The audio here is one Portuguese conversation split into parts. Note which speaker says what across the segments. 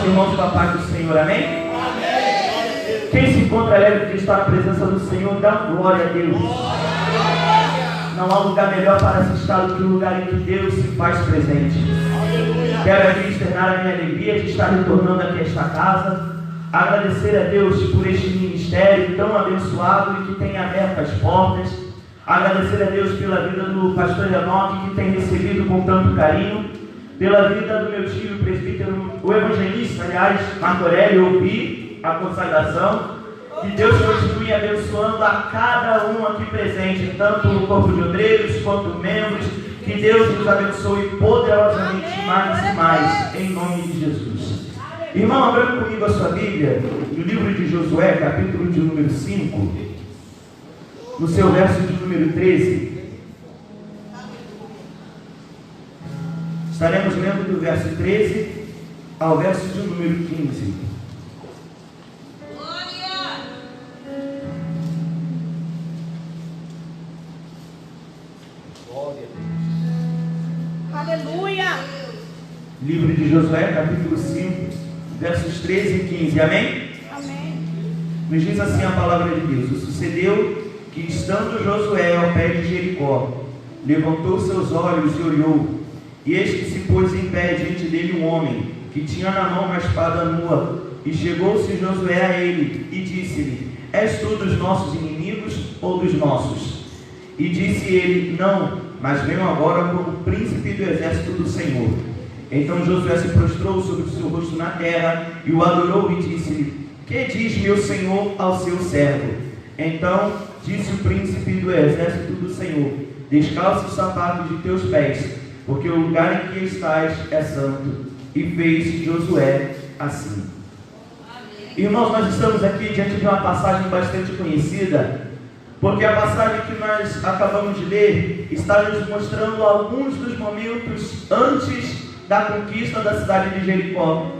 Speaker 1: irmãos com a paz do Senhor, amém? Amém. Quem se encontra alegre de estar na presença do Senhor, dá glória a Deus. Não há lugar melhor para se estar do que o lugar em que Deus se faz presente. Quero aqui externar a minha alegria de estar retornando aqui a esta casa, agradecer a Deus por este ministério tão abençoado e que tem aberto as portas, agradecer a Deus pela vida do pastor Enoque, que tem recebido com tanto carinho, pela vida do meu tio, o presbítero, o evangelista, aliás, Marco Aurélio, ouvi a consagração. Que Deus continue abençoando a cada um aqui presente, tanto o corpo de obreiros quanto membros. Que Deus nos abençoe poderosamente mais e mais, em nome de Jesus. Irmão, abrindo comigo a sua Bíblia, no livro de Josué, capítulo de número 5, no seu verso de número 13. Estaremos lendo do verso 13 ao verso de número 15.
Speaker 2: Aleluia!
Speaker 1: Livro de Josué, capítulo 5, versos 13 e 15. Amém?
Speaker 2: Amém.
Speaker 1: Nos diz assim a palavra de Deus: E sucedeu que, estando Josué ao pé de Jericó, levantou seus olhos e olhou, e eis que se pôs em pé diante dele um homem, que tinha na mão uma espada nua. E chegou-se Josué a ele, e disse-lhe: És tu dos nossos inimigos ou dos nossos? E disse ele: Não, mas venho agora como príncipe do exército do Senhor. Então Josué se prostrou sobre o seu rosto na terra, e o adorou e disse-lhe: Que diz meu Senhor ao seu servo? Então disse o príncipe do exército do Senhor: Descalça os sapatos de teus pés, porque o lugar em que estás é santo. E fez Josué assim. Irmãos, nós estamos aqui diante de uma passagem bastante conhecida, porque a passagem que nós acabamos de ler está nos mostrando alguns dos momentos antes da conquista da cidade de Jericó.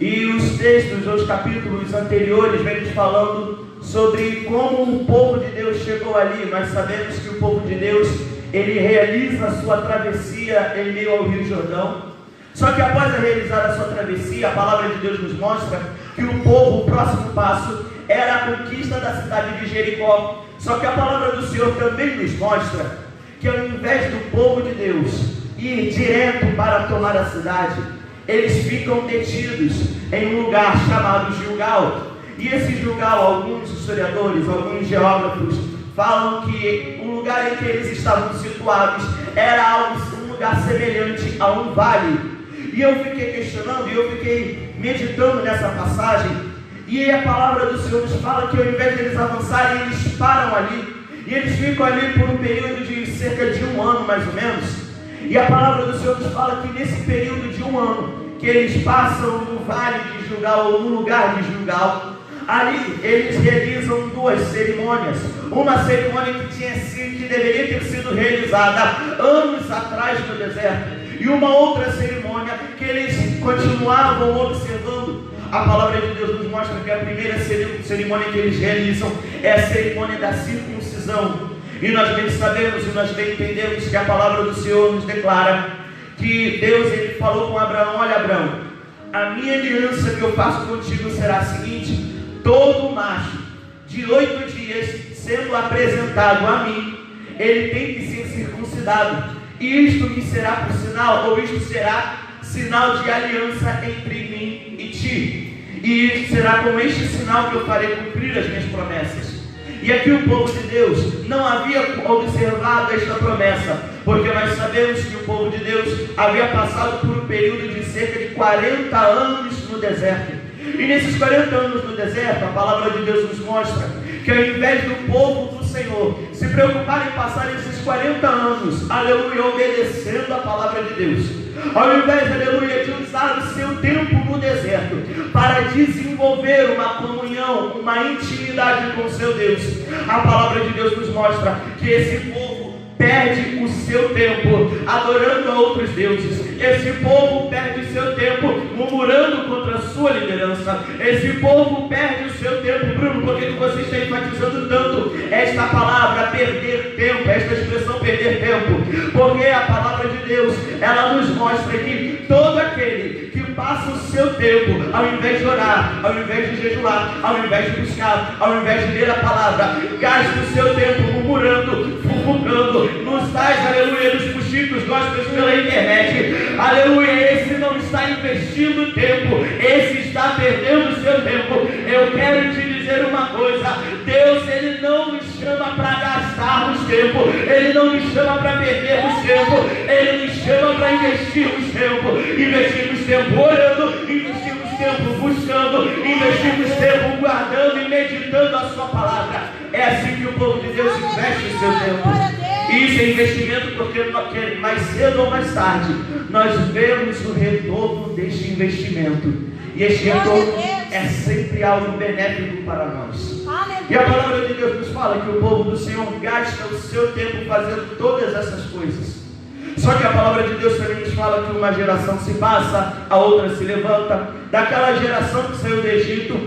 Speaker 1: E os textos, os capítulos anteriores, vêm nos falando sobre como o povo de Deus chegou ali. Nós sabemos que o povo de Deus, ele realiza a sua travessia em meio ao Rio Jordão. Só que após realizar a sua travessia, a palavra de Deus nos mostra que o povo, o próximo passo, era a conquista da cidade de Jericó. Só que a palavra do Senhor também nos mostra que ao invés do povo de Deus ir direto para tomar a cidade, eles ficam detidos em um lugar chamado Gilgal. E esse Gilgal, alguns historiadores, alguns geógrafos falam que o lugar em que eles estavam situados era um lugar semelhante a um vale. E eu fiquei questionando, e eu fiquei meditando nessa passagem, e a palavra do Senhor nos fala que ao invés de eles avançarem, eles param ali, e eles ficam ali por um período de cerca de 1 ano mais ou menos. E a palavra do Senhor nos fala que nesse período de 1 ano, que eles passam no vale de Gilgal, ou no lugar de Gilgal, ali eles realizam 2 cerimônias. Uma cerimônia que deveria ter sido realizada anos atrás no deserto, e uma outra cerimônia que eles continuavam observando. A palavra de Deus nos mostra que a primeira cerimônia que eles realizam é a cerimônia da circuncisão. E nós bem sabemos e nós bem entendemos que a palavra do Senhor nos declara que Deus, ele falou com Abraão: Olha, Abraão, a minha aliança que eu faço contigo será a seguinte: todo macho de 8 dias sendo apresentado a mim, ele tem que ser circuncidado. E isto me será por sinal, ou isto será sinal de aliança entre mim e ti. E será com este sinal que eu farei cumprir as minhas promessas. E aqui o povo de Deus não havia observado esta promessa, porque nós sabemos que o povo de Deus havia passado por um período de cerca de 40 anos no deserto. E nesses 40 anos no deserto, a palavra de Deus nos mostra que ao invés do povo do Senhor se preocupar em passar esses 40 anos, aleluia, obedecendo a palavra de Deus, ao invés, aleluia, de usar o seu tempo no deserto para desenvolver uma comunhão, uma intimidade com o seu Deus, a palavra de Deus nos mostra que esse povo perde o seu tempo adorando a outros deuses. Esse povo perde o seu tempo murmurando contra a sua liderança. Esse povo perde o seu tempo. Bruno, por que você está enfatizando tanto esta palavra perder tempo, esta expressão perder tempo? Porque a palavra de Deus, ela nos mostra que todo aquele que passa o seu tempo ao invés de orar, ao invés de jejuar, ao invés de buscar, ao invés de ler a palavra, gaste o seu tempo murmurando, fofocando, nos tais, aleluia, nos fuxicos gospels pela internet, aleluia. Esse não está investindo tempo, esse está perdendo o seu tempo. Eu quero te dizer uma coisa: Deus, Ele não nos chama para gastarmos tempo, Ele não nos chama para perdermos tempo, Ele nos chama para investirmos tempo orando, investimos tempo buscando, investimos tempo guardando e meditando a sua palavra. É assim que o povo de Deus investe o seu tempo. E isso é investimento porque mais cedo ou mais tarde nós vemos o retorno deste investimento. E este retorno é sempre algo benéfico para nós. E a palavra de Deus nos fala que o povo do Senhor gasta o seu tempo fazendo todas essas coisas. Só que a palavra de Deus também nos fala que uma geração se passa, a outra se levanta. Daquela geração que saiu do Egito,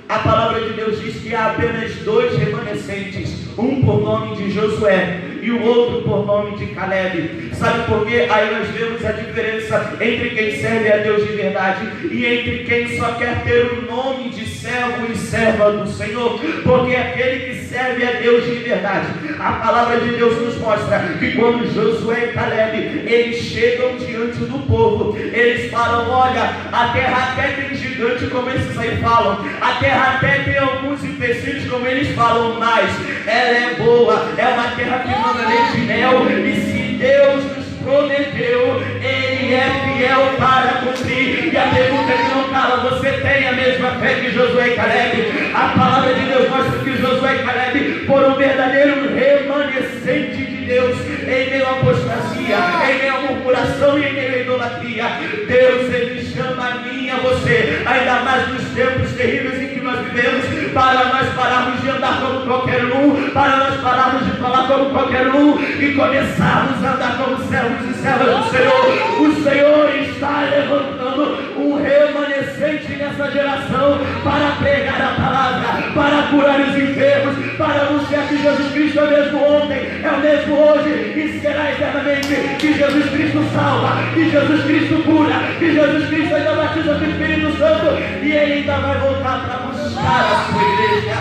Speaker 1: a palavra de Deus diz que há apenas 2 remanescentes, um por nome de Josué e o outro por nome de Caleb. Sabe por quê? Aí nós vemos a diferença entre quem serve a Deus de verdade e entre quem só quer ter o nome de servo e serva do Senhor. Porque aquele que serve a Deus de verdade, a palavra de Deus nos mostra que quando Josué e Caleb, eles chegam diante do povo, eles falam: olha, a terra até tem gigante como esses aí falam, a terra até tem alguns empecilhos como eles falam, mas ela é boa, é uma terra que manda leite e mel, e se Deus nos prometeu, Ele é fiel para cumprir. E a pergunta que não cala: você tem a mesma fé que Josué e Caleb? A palavra de Deus mostra que Josué e Caleb foram um verdadeiro remanescente de Deus em meio à apostasia, em meio à murmuração e em meio à idolatria. Deus, Ele chama a mim e a você, ainda mais nos tempos terríveis em que nós vivemos, para nós pararmos de andar como qualquer um, para nós pararmos de falar como qualquer um e começarmos a andar como servos e servas do Senhor. O Senhor está levantando um remanescente nessa geração para pregar a palavra, para curar os enfermos, para anunciar que Jesus Cristo é o mesmo ontem, é o mesmo hoje e será eternamente, que Jesus Cristo salva, que Jesus Cristo cura, que Jesus Cristo ainda batiza com o Espírito Santo e Ele ainda vai voltar para buscar a sua igreja.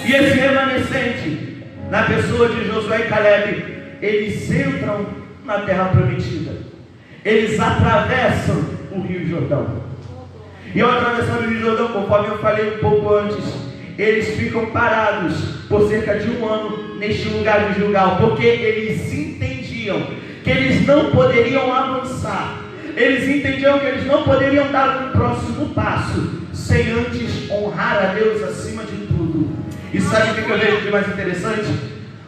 Speaker 1: E esse remanescente, na pessoa de Josué e Caleb, eles entram na terra prometida, eles atravessam o Rio Jordão. E ao atravessar o Rio Jordão, conforme eu falei um pouco antes, eles ficam parados por cerca de 1 ano neste lugar de Gilgal, porque eles entendiam que eles não poderiam avançar, eles entendiam que eles não poderiam dar um próximo passo sem antes honrar a Deus acima de tudo. E sabe o que eu vejo de mais interessante?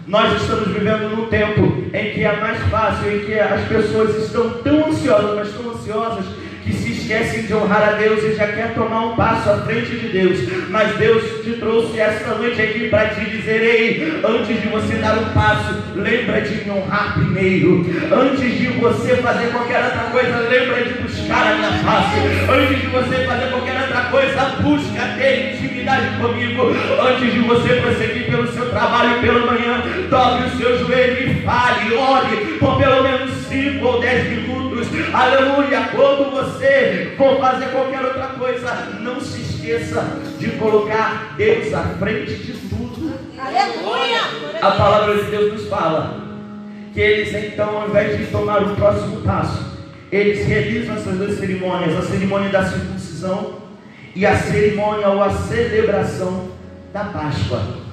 Speaker 1: Nós estamos vivendo num tempo em que é mais fácil, em que as pessoas estão tão ansiosas, mas tão ansiosas, que se esquecem de honrar a Deus e já quer tomar um passo à frente de Deus. Mas Deus te trouxe esta noite aqui para te dizer: ei, antes de você dar um passo, lembra de me honrar primeiro. Antes de você fazer qualquer outra coisa, lembra de buscar a minha face. Antes de você fazer qualquer outra coisa, busca ter intimidade comigo. Antes de você prosseguir pelo seu trabalho pela manhã, dobre o seu joelho e fale, ore por pelo menos 5 ou 10 minutos. Aleluia. Quando você for fazer qualquer outra coisa, não se esqueça de colocar Deus à frente de tudo.
Speaker 2: Aleluia.
Speaker 1: A palavra de Deus nos fala que eles então, ao invés de tomar o próximo passo, eles realizam essas 2 cerimônias: a cerimônia da circuncisão e a cerimônia ou a celebração da Páscoa.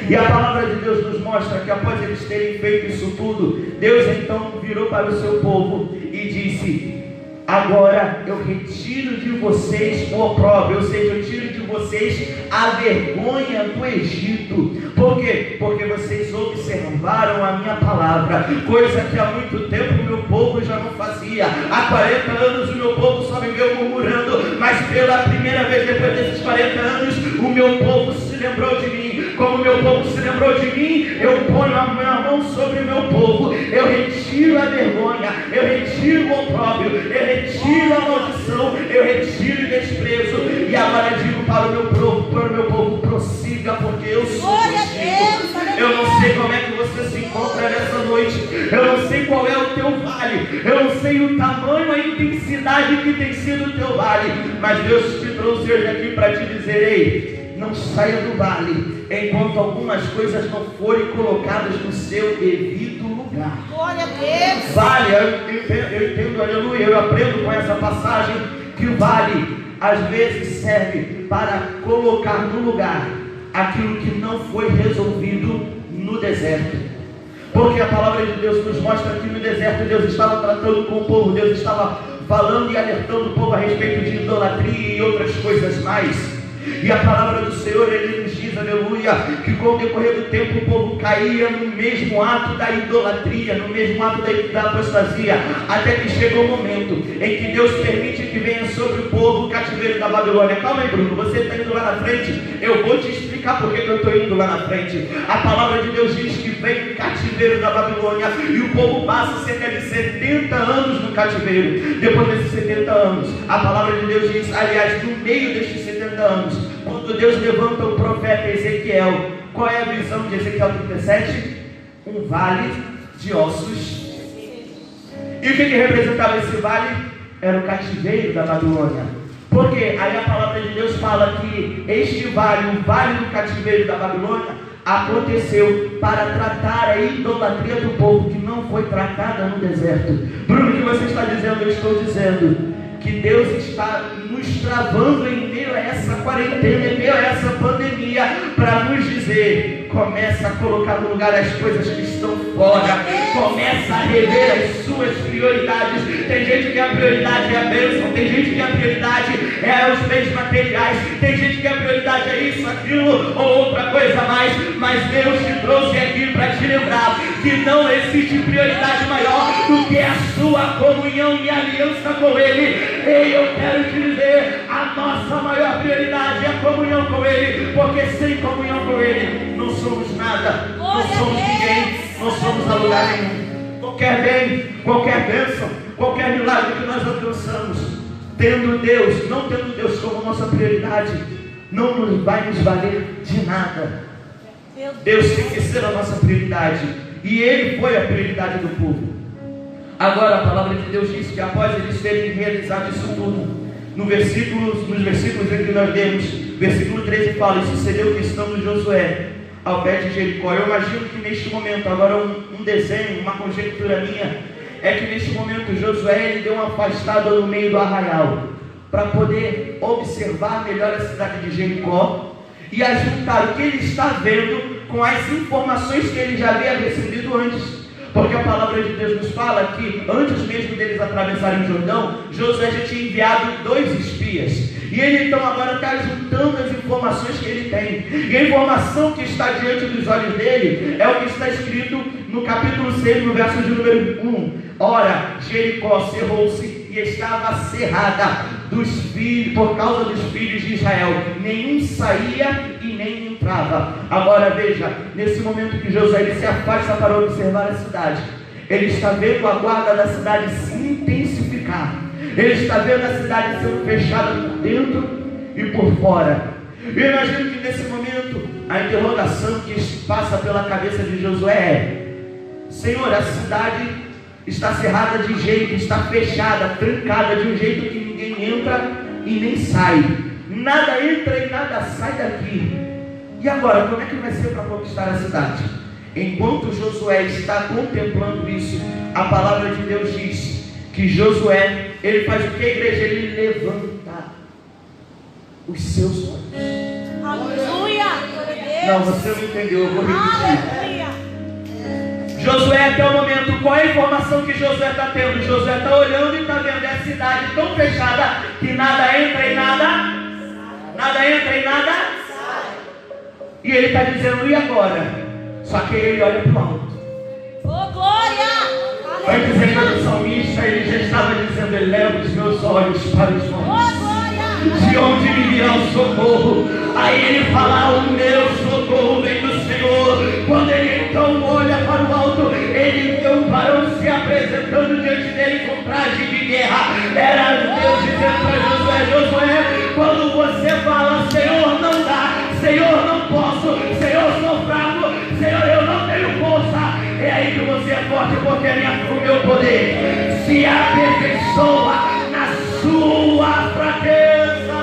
Speaker 1: E a palavra de Deus nos mostra que após eles terem feito isso tudo, Deus então virou para o seu povo e disse: agora eu retiro de vocês o opróbrio, ou seja, eu tiro de vocês a vergonha do Egito. Por quê? Porque vocês observaram a minha palavra, coisa que há muito tempo o meu povo já não fazia. Há 40 anos o meu povo só viveu murmurando, mas pela primeira vez depois desses 40 anos, o meu povo se lembrou de mim. Como o meu povo se lembrou de mim, eu ponho a minha mão sobre o meu povo, eu retiro a vergonha, eu retiro o opróbrio, eu retiro a maldição, eu retiro o desprezo. E agora digo para o meu povo, prossiga, porque eu sou contigo. Eu não sei como é que você se encontra nessa noite, eu não sei qual é o teu vale, eu não sei o tamanho, a intensidade que tem sido o teu vale, mas Deus te trouxe hoje aqui para te dizer: ei, não saia do vale enquanto algumas coisas não forem colocadas no seu devido lugar.
Speaker 2: Glória a Deus.
Speaker 1: Vale, eu entendo, aleluia, eu aprendo com essa passagem que o vale às vezes serve para colocar no lugar aquilo que não foi resolvido no deserto. Porque a palavra de Deus nos mostra que no deserto Deus estava tratando com o povo, Deus estava falando e alertando o povo a respeito de idolatria e outras coisas mais. E a palavra do Senhor, Ele nos diz, aleluia, que com o decorrer do tempo o povo caía no mesmo ato da idolatria, no mesmo ato da apostasia, até que chegou o momento em que Deus permite que venha sobre o povo o cativeiro da Babilônia. Calma aí, Bruno, você está indo lá na frente, eu vou te explicar por que eu estou indo lá na frente. A palavra de Deus diz que vem o cativeiro da Babilônia e o povo passa cerca de 70 anos no cativeiro. Depois desses 70 anos, a palavra de Deus diz, aliás, no meio destes 70 anos, quando Deus levanta o profeta Ezequiel, qual é a visão de Ezequiel 37? Um vale de ossos. E o que representava esse vale? Era o cativeiro da Babilônia. Porque aí a palavra de Deus fala que este vale, o vale do cativeiro da Babilônia, aconteceu para tratar a idolatria do povo que não foi tratada no deserto. Bruno, o que você está dizendo? Eu estou dizendo que Deus está nos travando em meio a essa quarentena, em meio a essa pandemia, para nos dizer: começa a colocar no lugar as coisas que estão fora, começa a rever as suas prioridades. Tem gente que a prioridade é a bênção, tem gente que a prioridade é os bens materiais, tem gente que a prioridade é isso, aquilo ou outra coisa mais, mas Deus te trouxe aqui para te lembrar que não existe prioridade maior do que a sua comunhão e aliança com Ele. E eu quero te dizer, a nossa maior prioridade é a comunhão com Ele, porque sem comunhão com Ele não somos nada, não somos ninguém, não somos a lugar nenhum. Qualquer bem, qualquer bênção, qualquer milagre que nós alcançamos, tendo Deus, não tendo Deus como nossa prioridade, não nos vai nos valer de nada. Deus tem que ser a nossa prioridade, e Ele foi a prioridade do povo. Agora a palavra de Deus diz que após eles terem realizado isso tudo, nos versículos em que nós lemos, versículo 13 fala: e sucedeu que estando Josué ao pé de Jericó. Eu imagino que neste momento, agora um desenho, uma conjectura minha, é que neste momento Josué ele deu uma afastada no meio do arraial, para poder observar melhor a cidade de Jericó e ajuntar o que ele está vendo com as informações que ele já havia recebido antes. Porque a palavra de Deus nos fala que antes mesmo deles atravessarem o Jordão, Josué já tinha enviado 2 espias. E ele então agora está juntando as informações que ele tem. E a informação que está diante dos olhos dele é o que está escrito no capítulo 6, no verso de número 1. Ora, Jericó cerrou-se e estava cerrada por causa dos filhos de Israel. Nenhum saía e nem entrava. Agora veja, nesse momento que Josué ele se afasta para observar a cidade, ele está vendo a guarda da cidade se intensificar. Ele está vendo a cidade sendo fechada por dentro e por fora. Eu imagino que nesse momento a interrogação que passa pela cabeça de Josué é: Senhor, a cidade está cerrada de jeito, está fechada, trancada de um jeito que ninguém entra e nem sai. Nada entra e nada sai daqui. E agora, como é que vai ser para conquistar a cidade? Enquanto Josué está contemplando isso, a palavra de Deus diz que Josué, ele faz o que, igreja? Ele levanta os seus olhos.
Speaker 2: Aleluia!
Speaker 1: Não, você não entendeu, eu vou repetir.
Speaker 2: Aleluia!
Speaker 1: Josué, até o momento, qual é a informação que Josué está tendo? Josué está olhando e está vendo a cidade tão fechada que nada entra e nada entra e nada sai. E ele está dizendo: e agora? Só que ele olha para o alto.
Speaker 2: Oh, glória!
Speaker 1: Antes ainda do salmista, ele já estava dizendo: eleva os meus olhos para os montes. De onde me virá o socorro? Aí ele fala: o meu socorro vem do Senhor. Quando ele então olha para o alto, ele vê um varão se apresentando diante dele com traje de guerra. Era Deus dizendo para Josué: Josué, quando você fala Senhor não dá, Senhor não posso, Senhor sou fraco, Senhor eu não tenho força, é aí que você forte, porque o meu poder se aperfeiçoa na sua fraqueza.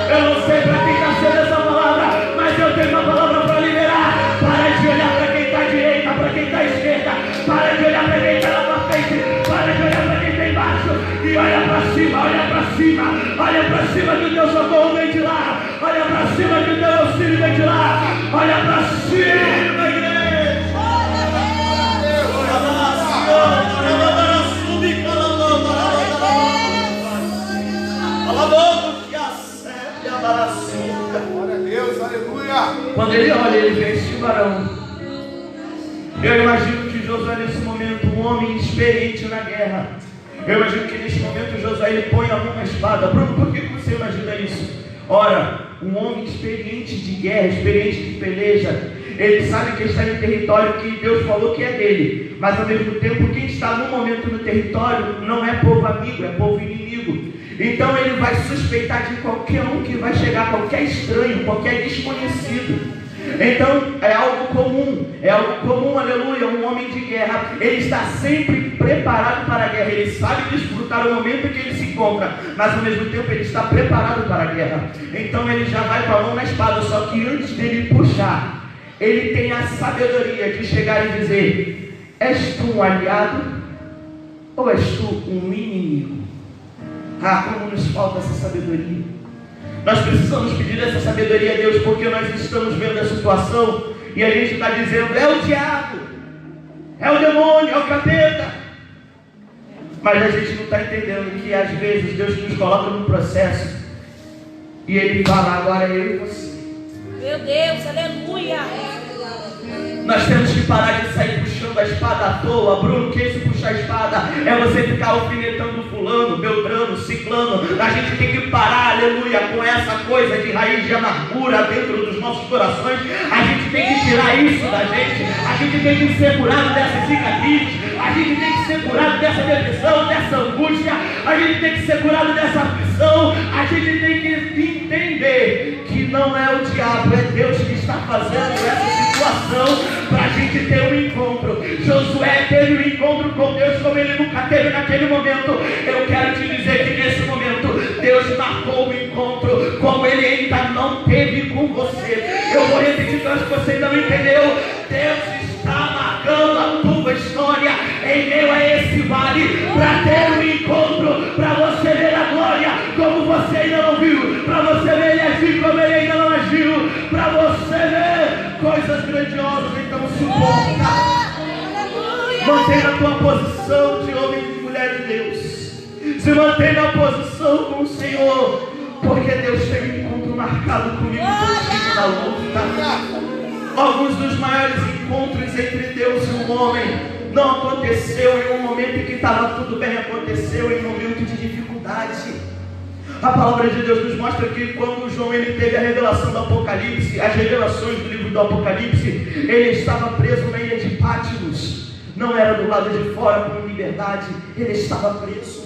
Speaker 1: Eu não sei para quem está sendo essa palavra, mas eu tenho uma palavra para liberar. Para de olhar para quem está à direita, para quem está à esquerda. Para de olhar para quem está lá para frente. Para de olhar para quem está embaixo. E olha para cima, olha para cima. Olha para cima que o teu socorro vem de lá. Olha para cima que o teu auxílio vem de lá. Olha para cima, igreja.
Speaker 3: Glória a Deus, aleluia.
Speaker 1: Quando ele olha, ele vê esse varão. Eu imagino que Josué nesse momento, um homem experiente na guerra. Eu imagino que nesse momento Josué ele põe a mão na espada. Bruno, por que você imagina isso? Ora, um homem experiente de guerra, experiente de peleja, ele sabe que está em território que Deus falou que é dele, mas ao mesmo tempo quem está no momento no território não é povo amigo, é povo inimigo. Então ele vai suspeitar de qualquer um que vai chegar, qualquer estranho, qualquer desconhecido. Então é algo comum, aleluia. Um homem de guerra, ele está sempre preparado para a guerra, ele sabe desfrutar o momento que ele se encontra, mas ao mesmo tempo ele está preparado para a guerra. Então ele já vai com a mão na espada, só que antes dele puxar, ele tem a sabedoria de chegar e dizer: és tu um aliado ou és tu um inimigo? Ah, como nos falta essa sabedoria. Nós precisamos pedir essa sabedoria a Deus, porque nós estamos vendo a situação e a gente está dizendo: é o diabo, é o demônio, é o capeta. Mas a gente não está entendendo que às vezes Deus nos coloca num processo e Ele fala: agora eu e você.
Speaker 2: Meu Deus, aleluia.
Speaker 1: Nós temos que parar de sair puxando a espada à toa. Bruno, que esse puxar a espada é você ficar alfinetando fulano, beltrano, ciclano. A gente tem que parar, aleluia, com essa coisa de raiz de amargura dentro dos nossos corações. A gente tem que tirar isso da gente. A gente tem que ser curado dessa cicatriz. A gente tem que ser curado dessa depressão, dessa angústia. A gente tem que ser curado dessa aflição. A gente tem que entender que não é o diabo, é Deus que está fazendo essa situação para a gente ter um encontro. Josué teve um encontro com Deus como ele nunca teve naquele momento. Eu quero te dizer que nesse momento Deus marcou o encontro como ele ainda não teve com você. Eu vou repetir para que você ainda não entendeu. Deus está marcando a tua história em meio a esse vale para ter um encontro, para você ver a glória como você ainda não viu, para você ver ele agir como ele ainda não agiu, para você ver coisas grandiosas. Então suporta. Mantenha a tua posição de homem e mulher de Deus. Se mantenha na posição com o Senhor, porque Deus tem um encontro marcado comigo contigo na luta. Alguns dos maiores encontros entre Deus e o homem não aconteceu em um momento em que estava tudo bem, aconteceu em um momento de dificuldade. A palavra de Deus nos mostra que quando João ele teve a revelação do Apocalipse, as revelações do livro do Apocalipse, ele estava preso na ilha de Patmos. Não era do lado de fora com liberdade, ele estava preso.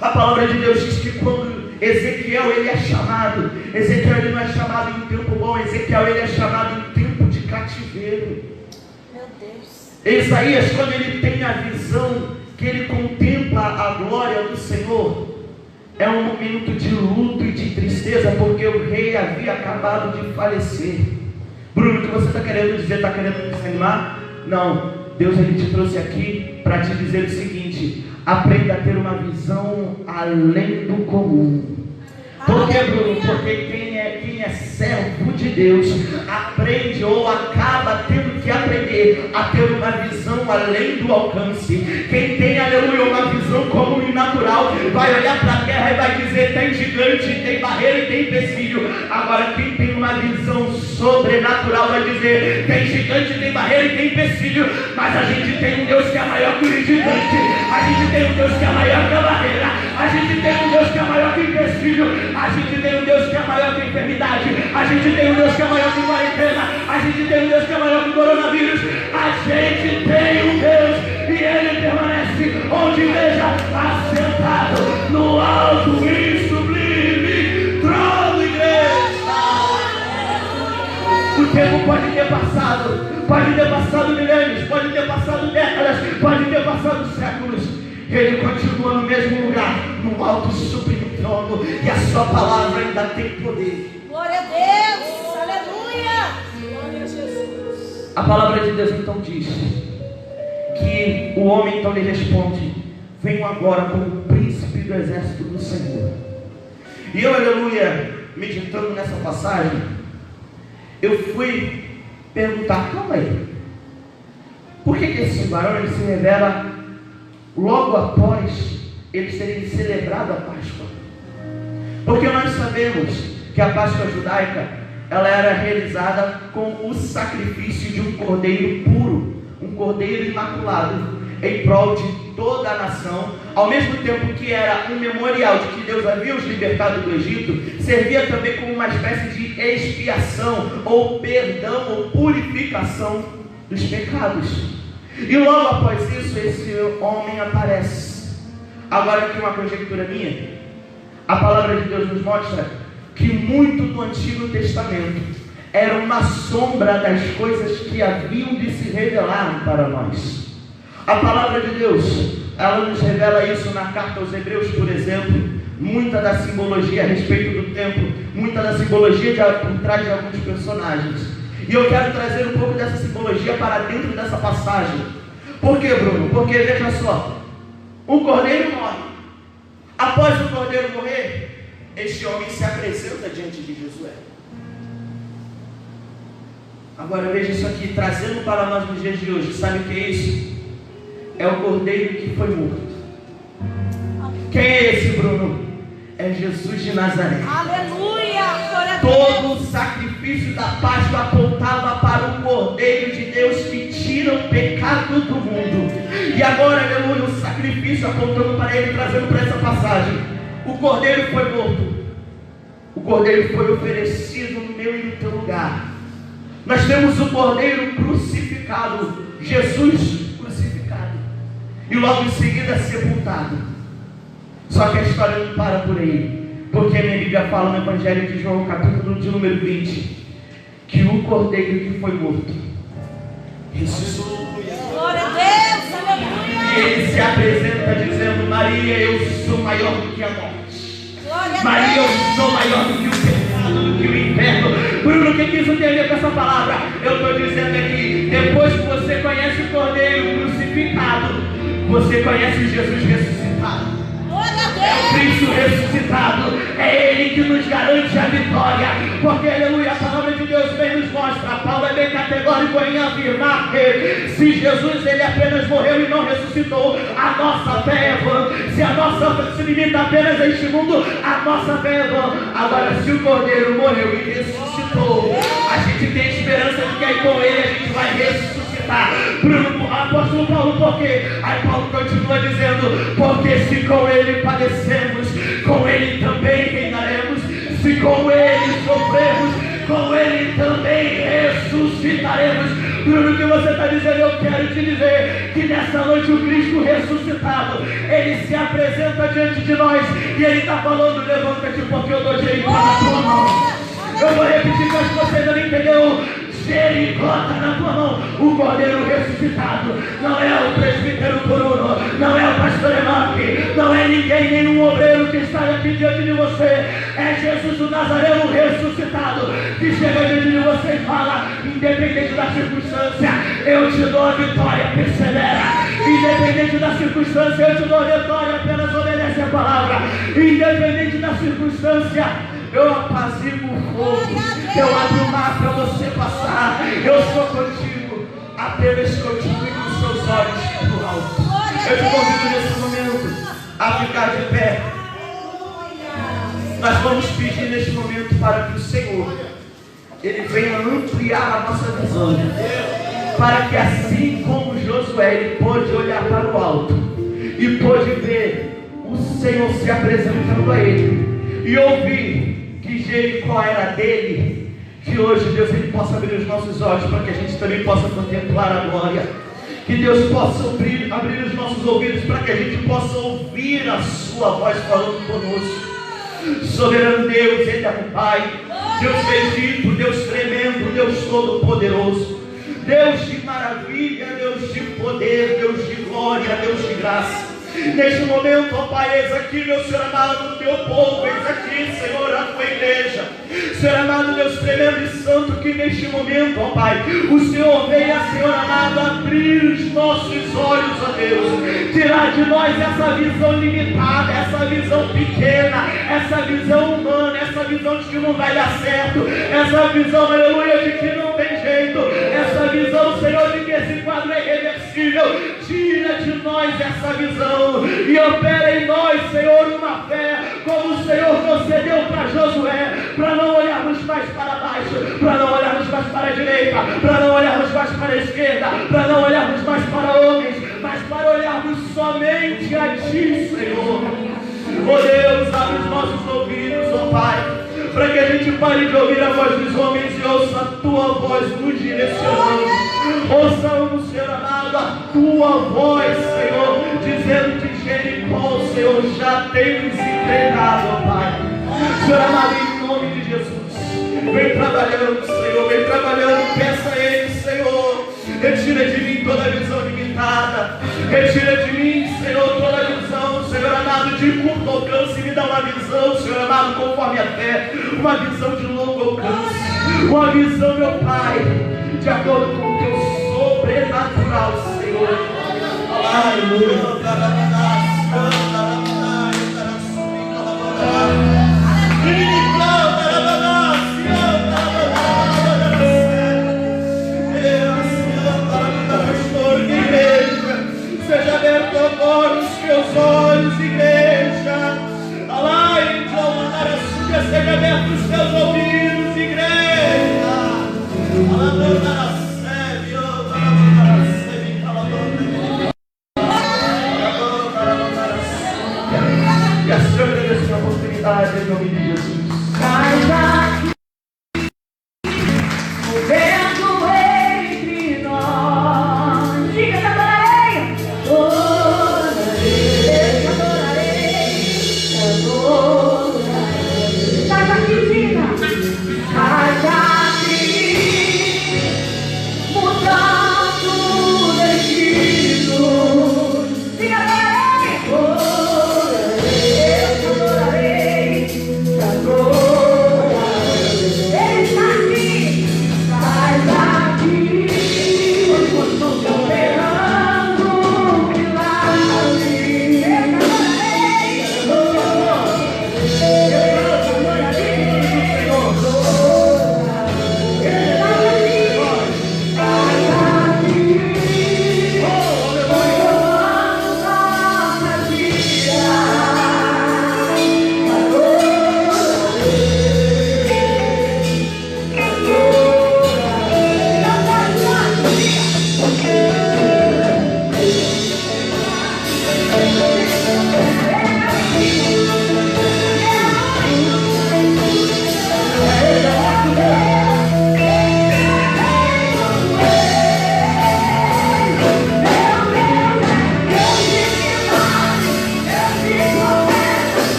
Speaker 1: A palavra de Deus diz que quando Ezequiel ele é chamado, Ezequiel ele não é chamado em um tempo bom, Ezequiel ele é chamado em um tempo de cativeiro.
Speaker 2: Meu Deus.
Speaker 1: Isaías, quando ele tem a visão que ele contempla a glória do Senhor, é um momento de luto e de tristeza, porque o rei havia acabado de falecer. Bruno, o que você está querendo dizer? Está querendo desanimar? Não, Deus ele te trouxe aqui para te dizer o seguinte: aprenda a ter uma visão além do comum. Por que, Bruno? Porque quem é servo de Deus aprende ou acaba tendo que aprender a ter uma visão além do alcance. Quem tem, aleluia, uma visão comum e natural vai olhar para a terra e vai dizer: tem gigante, tem barreira e tem empecilho. Agora quem tem uma visão sobrenatural vai dizer: tem gigante, tem barreira e tem empecilho, mas a gente tem um Deus que é maior que o gigante, a gente tem um Deus que é maior que a barreira, a gente tem um Deus que é maior que o empecilho, a gente tem um Deus que é maior que a enfermidade, a gente tem um Deus que é maior que a quarentena, a gente tem um Deus que é maior que o coronavírus. A gente tem um Deus e ele permanece onde veja, assentado no alto e sublime trono, igreja. O teu tempo pode ter passado milênios, pode ter passado décadas, pode ter passado séculos. Ele continua no mesmo lugar, no alto e sublime trono, e a sua palavra ainda tem poder.
Speaker 2: Glória a Deus, aleluia. Glória a Jesus.
Speaker 1: A palavra de Deus então diz que o homem então lhe responde: venho agora como príncipe do exército do Senhor. E eu, aleluia, meditando nessa passagem, eu fui perguntar: calma aí, por que esse varão ele se revela logo após eles terem celebrado a Páscoa? Porque nós sabemos que a Páscoa judaica ela era realizada com o sacrifício de um cordeiro puro, um cordeiro imaculado, em prol de toda a nação, ao mesmo tempo que era um memorial de que Deus havia os libertado do Egito, servia também como uma espécie de expiação, ou perdão, ou purificação dos pecados. E logo após isso, esse homem aparece. Agora aqui uma conjectura minha, a palavra de Deus nos mostra que muito do Antigo Testamento era uma sombra das coisas que haviam de se revelar para nós. A palavra de Deus, ela nos revela isso na carta aos Hebreus, por exemplo, muita da simbologia a respeito do tempo, muita da simbologia por trás de alguns personagens. E eu quero trazer um pouco dessa simbologia para dentro dessa passagem. Por quê, Bruno? Porque veja só, o cordeiro morre. Após o cordeiro morrer, este homem se apresenta diante de Josué. Agora veja isso aqui, trazendo para nós nos dias de hoje. Sabe o que é isso? É o cordeiro que foi morto. Quem é esse, Bruno? É Jesus de Nazaré.
Speaker 2: Aleluia!
Speaker 1: Todo o sacrifício da Páscoa apontava para o Cordeiro de Deus que tira o pecado do mundo. E agora, aleluia, o sacrifício apontando para ele, trazendo para essa passagem. O Cordeiro foi morto. O Cordeiro foi oferecido no meu e no teu lugar. Nós temos o Cordeiro crucificado, Jesus crucificado, e logo em seguida sepultado. Só que a história não para por aí, porque a minha Bíblia fala no Evangelho de João, capítulo de número 20, que o Cordeiro que foi morto ressuscitou.
Speaker 2: Glória a Deus, aleluia.
Speaker 1: E ele se apresenta dizendo: Maria, eu sou maior do que a morte.
Speaker 2: Glória a
Speaker 1: Maria, eu
Speaker 2: Deus.
Speaker 1: sou maior do que o pecado, do que o inferno. Bruno, o que isso tem a ver com essa palavra? Eu estou dizendo aqui, depois que você conhece o Cordeiro crucificado, você conhece Jesus ressuscitado. É o Cristo ressuscitado, é Ele que nos garante a vitória, porque, aleluia, a palavra de Deus bem nos mostra. Paulo é bem categórico em afirmar que se Jesus ele apenas morreu e não ressuscitou, a nossa fé é vã. Se a nossa fé se limita apenas a este mundo, a nossa fé é vã. Agora, se o Cordeiro morreu e ressuscitou, a gente tem esperança de que aí com Ele a gente vai ressuscitar. Bruno, apóstolo Paulo, por quê? Aí Paulo continua dizendo: porque se com Ele padecemos, com Ele também reinaremos. Se com Ele sofremos, com Ele também ressuscitaremos. Bruno, o que você está dizendo? Eu quero te dizer que nessa noite o Cristo ressuscitado, Ele se apresenta diante de nós e Ele está falando: levanta-te, porque eu dou Jericó na tua mão. Eu vou repetir, mas você ainda não entendeu. Jericó está na tua mão. O Cordeiro ressuscitado não é o presbítero Bruno, não é o pastor Enoque, não é ninguém, nenhum obreiro que está aqui diante de você. É Jesus o Nazareno ressuscitado que chega diante de você e fala: independente da circunstância, eu te dou a vitória, persevera. Independente da circunstância, eu te dou a vitória, apenas obedece a palavra. Independente da circunstância, eu apazigo o fogo, eu abro o mar para você passar, eu sou contigo, apenas continue com os seus olhos para o alto. Eu te convido nesse momento a ficar de pé. Nós vamos pedir neste momento para que o Senhor Ele venha ampliar a nossa visão, para que assim como Josué ele pôde olhar para o alto e pôde ver o Senhor se apresentando a ele e ouvir que Jericó era dele, que hoje Deus ele possa abrir os nossos olhos para que a gente também possa contemplar a glória, que Deus possa abrir os nossos ouvidos para que a gente possa ouvir a sua voz falando conosco. Soberano Deus, eterno Pai, Deus bendito, Deus tremendo, Deus Todo-Poderoso, Deus de maravilha, Deus de poder, Deus de glória, Deus de graça. Neste momento, ó Pai, eis aqui, meu Senhor amado, o teu povo, eis aqui, Senhor, a tua igreja. Senhor amado, Deus tremendo e santo, que neste momento, ó Pai, o Senhor venha, Senhor amado, abrir os nossos olhos, ó Deus, tirar de nós essa visão limitada, essa visão pequena, essa visão humana, essa visão de que não vai dar certo, essa visão, aleluia, de que não tem jeito, essa visão, Senhor, de que esse quadro é irreversível. Tira de nós essa visão e opera em nós, Senhor, uma fé como o Senhor concedeu para Josué, para não olharmos mais para baixo, para não olharmos mais para a direita, para não olharmos mais para a esquerda, para não olharmos mais para homens, mas para olharmos somente a Ti, Senhor. Oh Deus, abre os nossos ouvidos, oh Pai, para que a gente pare de ouvir a voz dos homens e ouça a Tua voz nos direcionando. Ouçamos, Senhor amado, a Tua voz, Senhor, dizendo que Jericó, Senhor, já tem nos entregado, ó Pai. Senhor amado, em nome de Jesus, vem trabalhando, Senhor, vem trabalhando, peça a Ele, Senhor, retira de mim toda a visão limitada, retira de mim, Senhor, toda a visão, Senhor amado, de curto alcance, me dá uma visão, Senhor amado, conforme a fé, uma visão de longo alcance, uma visão, meu Pai, de acordo com o Teu sobrenatural, Senhor. Aleluia. Seja aberto agora os teus olhos, igreja. Seja aberto os teus ouvidos, igreja. E a Senhora dessa oportunidade, em nome de Jesus.